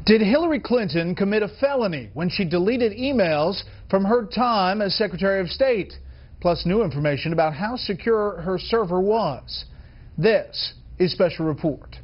Did Hillary Clinton commit a felony when she deleted emails from her time as Secretary of State? Plus new information about how secure her server was. This is Special Report.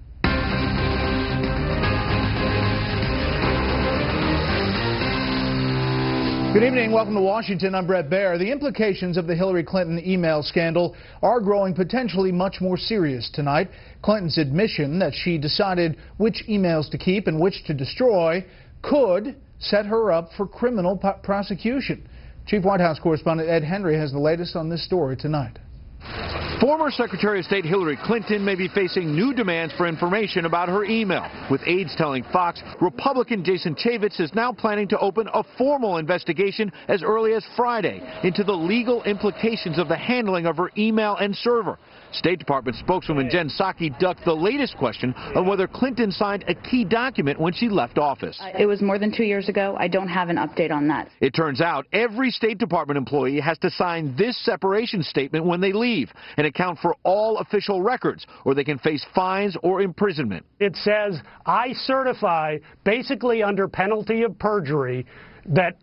Good evening. Welcome to Washington. I'm Brett Baer. The implications of the Hillary Clinton email scandal are growing potentially much more serious tonight. Clinton's admission that she decided which emails to keep and which to destroy could set her up for criminal prosecution. Chief White House correspondent Ed Henry has the latest on this story tonight. Former Secretary of State Hillary Clinton may be facing new demands for information about her email, with aides telling Fox Republican Jason Chaffetz is now planning to open a formal investigation as early as Friday into the legal implications of the handling of her email and server. State Department spokeswoman Jen Psaki ducked the latest question of whether Clinton signed a key document when she left office. It was more than 2 years ago. I don't have an update on that. It turns out every State Department employee has to sign this separation statement when they leave and account for all official records, or they can face fines or imprisonment. It says, I certify, basically under penalty of perjury, that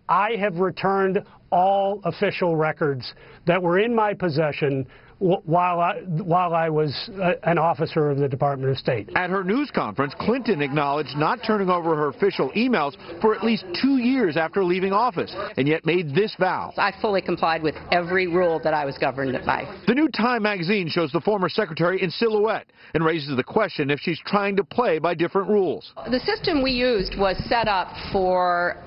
I have returned all official records that were in my possession while I was an officer of the Department of State. At her news conference, Clinton acknowledged not turning over her official emails for at least 2 years after leaving office, and yet made this vow. I fully complied with every rule that I was governed by. The new Time magazine shows the former secretary in silhouette and raises the question if she's trying to play by different rules. The system we used was set up for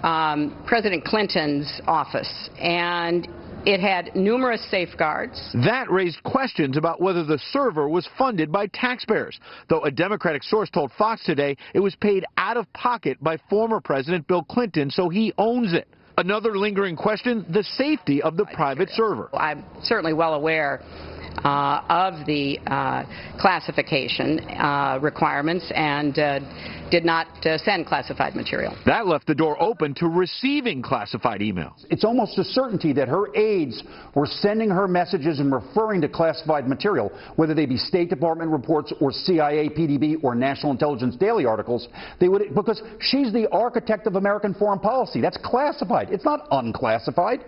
President Clinton's office, and it had numerous safeguards. That raised questions about whether the server was funded by taxpayers, though a Democratic source told Fox today it was paid out of pocket by former President Bill Clinton, so he owns it. Another lingering question, the safety of the private server. I'm certainly well aware of the classification requirements and did not send classified material. That left the door open to receiving classified emails. It's almost a certainty that her aides were sending her messages and referring to classified material, whether they be State Department reports or CIA, PDB, or National Intelligence Daily articles. They would, because she's the architect of American foreign policy. That's classified. It's not unclassified.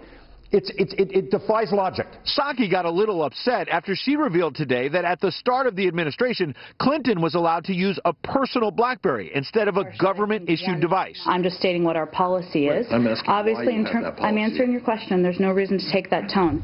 It defies logic. Psaki got a little upset after she revealed today that at the start of the administration, Clinton was allowed to use a personal BlackBerry instead of a government-issued device. I'm just stating what our policy is. Obviously, I'm answering your question. There's no reason to take that tone.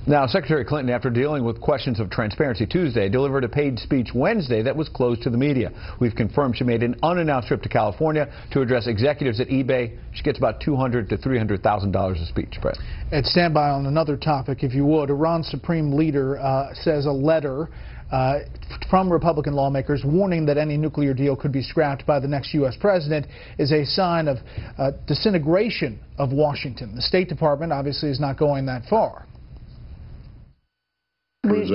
Now, Secretary Clinton, after dealing with questions of transparency Tuesday, delivered a paid speech Wednesday that was closed to the media. We've confirmed she made an unannounced trip to California to address executives at eBay. She gets about $200,000 to $300,000 a speech. Brett. And stand by on another topic, if you would. Iran's supreme leader says a letter from Republican lawmakers warning that any nuclear deal could be scrapped by the next U.S. president is a sign of disintegration of Washington. The State Department obviously is not going that far. We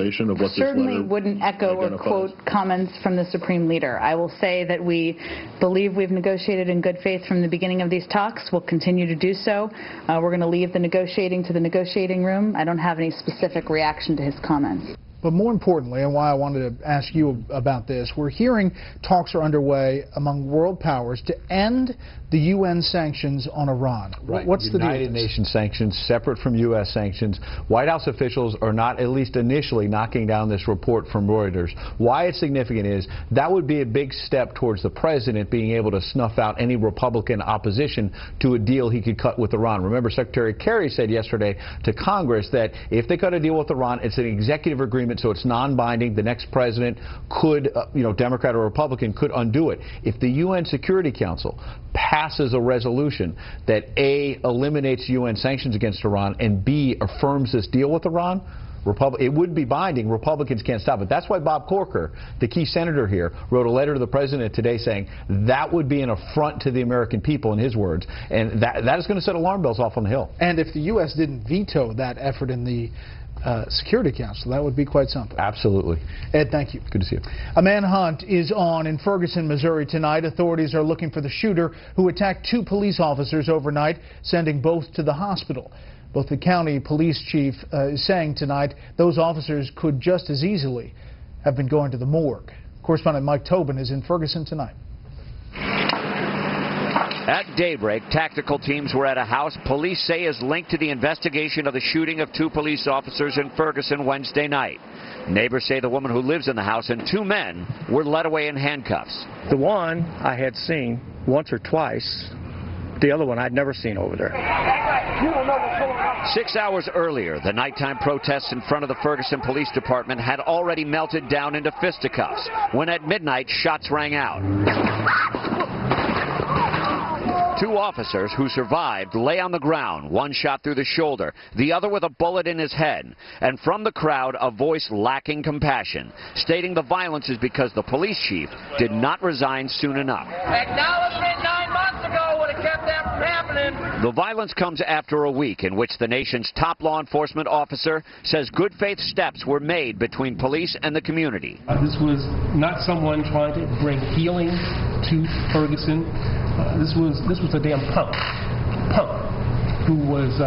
certainly wouldn't echo or quote comments from the Supreme Leader. I will say that we believe we've negotiated in good faith from the beginning of these talks. We'll continue to do so. We're going to leave the negotiating to the negotiating room. I don't have any specific reaction to his comments. But more importantly, and why I wanted to ask you about this, we're hearing talks are underway among world powers to end the UN sanctions on Iran. Right. What's the deal? United Nations sanctions, separate from U.S. sanctions. White House officials are not, at least initially, knocking down this report from Reuters. Why it's significant is that would be a big step towards the president being able to snuff out any Republican opposition to a deal he could cut with Iran. Remember, Secretary Kerry said yesterday to Congress that if they cut a deal with Iran, it's an executive agreement, so it's non-binding. The next president could, Democrat or Republican, could undo it. If the UN Security Council passes a resolution that A, eliminates UN sanctions against Iran, and B, affirms this deal with Iran, it would be binding. Republicans can't stop it. That's why Bob Corker, the key senator here, wrote a letter to the president today saying that would be an affront to the American people, in his words, and that is going to set alarm bells off on the Hill. And if the U.S. didn't veto that effort in the Security Council, that would be quite something. Absolutely. Ed, thank you. Good to see you. A manhunt is on in Ferguson, Missouri tonight. Authorities are looking for the shooter who attacked 2 police officers overnight, sending both to the hospital. Both the county police chief is saying tonight those officers could just as easily have been going to the morgue. Correspondent Mike Tobin is in Ferguson tonight. At daybreak, tactical teams were at a house police say is linked to the investigation of the shooting of 2 police officers in Ferguson Wednesday night. Neighbors say the woman who lives in the house and 2 men were led away in handcuffs. The one I had seen once or twice. The other one I'd never seen over there. 6 hours earlier, the nighttime protests in front of the Ferguson Police Department had already melted down into fisticuffs when at midnight shots rang out. 2 officers who survived lay on the ground, one shot through the shoulder, the other with a bullet in his head. And from the crowd, a voice lacking compassion, stating the violence is because the police chief did not resign soon enough. Acknowledgement 9 months ago would have kept that from happening. The violence comes after a week in which the nation's top law enforcement officer says good faith steps were made between police and the community. This was not someone trying to bring healing to Ferguson. This was a damn punk who was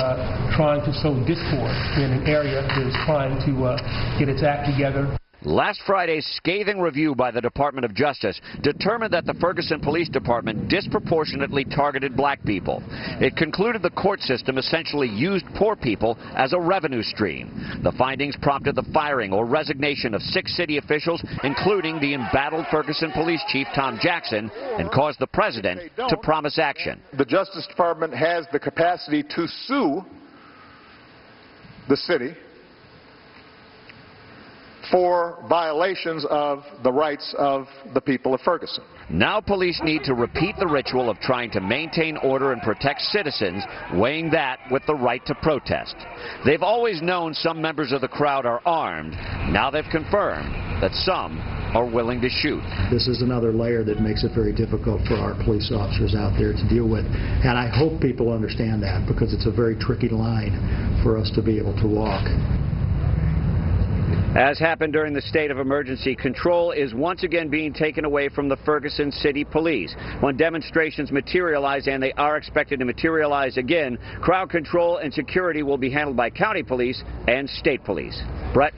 trying to sow discord in an area that is trying to get its act together. Last Friday's scathing review by the Department of Justice determined that the Ferguson Police Department disproportionately targeted black people. It concluded the court system essentially used poor people as a revenue stream. The findings prompted the firing or resignation of 6 city officials, including the embattled Ferguson Police Chief Tom Jackson, and caused the president to promise action. The Justice Department has the capacity to sue the city for violations of the rights of the people of Ferguson. Now police need to repeat the ritual of trying to maintain order and protect citizens, weighing that with the right to protest. They've always known some members of the crowd are armed. Now they've confirmed that some are willing to shoot. This is another layer that makes it very difficult for our police officers out there to deal with. And I hope people understand that, because it's a very tricky line for us to be able to walk. As happened during the state of emergency, control is once again being taken away from the Ferguson City Police. When demonstrations materialize, and they are expected to materialize again, crowd control and security will be handled by county police and state police. Brett?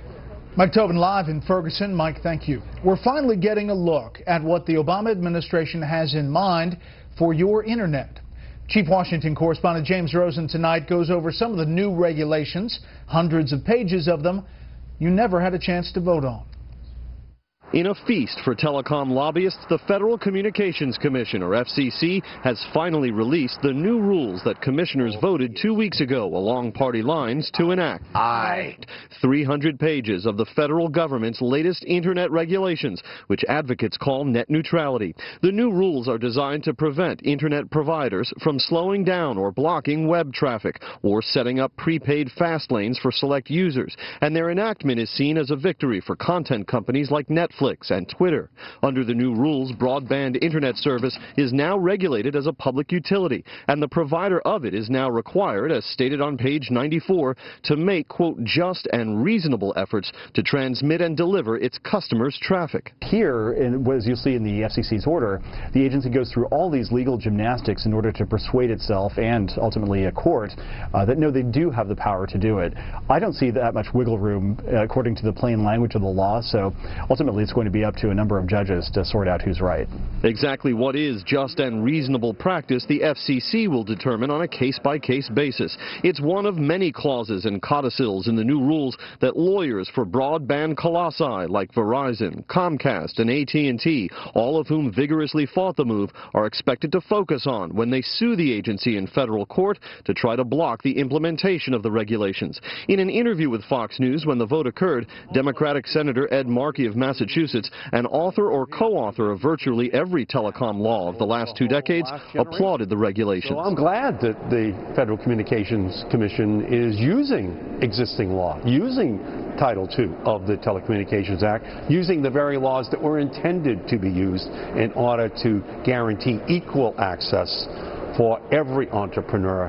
Mike Tobin live in Ferguson. Mike, thank you. We're finally getting a look at what the Obama administration has in mind for your internet. Chief Washington correspondent James Rosen tonight goes over some of the new regulations, hundreds of pages of them, you never had a chance to vote on. In a feast for telecom lobbyists, the Federal Communications Commission, or FCC, has finally released the new rules that commissioners voted 2 weeks ago along party lines to enact. 300 pages of the federal government's latest internet regulations, which advocates call net neutrality. The new rules are designed to prevent internet providers from slowing down or blocking web traffic or setting up prepaid fast lanes for select users. And their enactment is seen as a victory for content companies like Netflix and Twitter. Under the new rules, broadband internet service is now regulated as a public utility, and the provider of it is now required, as stated on page 94, to make, quote, just and reasonable efforts to transmit and deliver its customers' traffic. Here, as you'll see in the FCC's order, the agency goes through all these legal gymnastics in order to persuade itself and ultimately a court that no, they do have the power to do it. I don't see that much wiggle room according to the plain language of the law, so ultimately it's going to be up to a number of judges to sort out who's right. Exactly what is just and reasonable practice, the FCC will determine on a case-by-case basis. It's one of many clauses and codicils in the new rules that lawyers for broadband colossi like Verizon, Comcast, and AT&T, all of whom vigorously fought the move, are expected to focus on when they sue the agency in federal court to try to block the implementation of the regulations. In an interview with Fox News when the vote occurred, Democratic Senator Ed Markey of Massachusetts, an author or co-author of virtually every telecom law of the last 2 decades, applauded the regulations. Well, I'm glad that the Federal Communications Commission is using existing law, using Title II of the Telecommunications Act, using the very laws that were intended to be used in order to guarantee equal access for every entrepreneur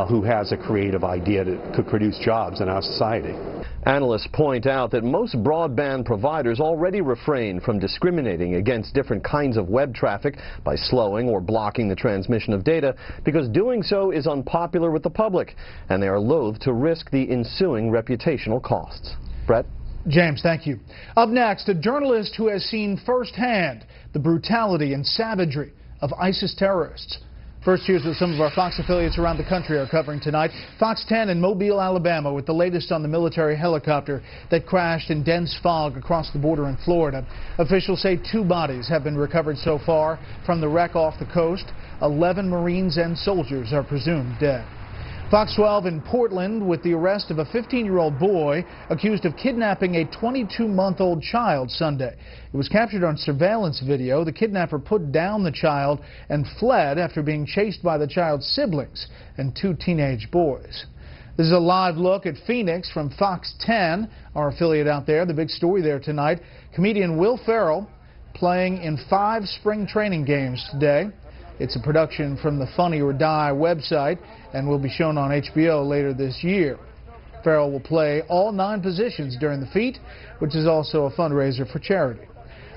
who has a creative idea that could produce jobs in our society. Analysts point out that most broadband providers already refrain from discriminating against different kinds of web traffic by slowing or blocking the transmission of data because doing so is unpopular with the public, and they are loath to risk the ensuing reputational costs. Brett? James, thank you. Up next, a journalist who has seen firsthand the brutality and savagery of ISIS terrorists. First, here's what some of our Fox affiliates around the country are covering tonight. Fox 10 in Mobile, Alabama, with the latest on the military helicopter that crashed in dense fog across the border in Florida. Officials say 2 bodies have been recovered so far from the wreck off the coast. 11 Marines and soldiers are presumed dead. Fox 12 in Portland with the arrest of a 15-year-old boy accused of kidnapping a 22-month-old child Sunday. It was captured on surveillance video. The kidnapper put down the child and fled after being chased by the child's siblings and 2 teenage boys. This is a live look at Phoenix from Fox 10, our affiliate out there. The big story there tonight, comedian Will Ferrell playing in 5 spring training games today. It's a production from the Funny or Die website and will be shown on HBO later this year. Ferrell will play all 9 positions during the feat, which is also a fundraiser for charity.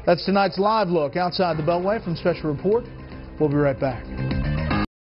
That's tonight's live look outside the Beltway from Special Report. We'll be right back.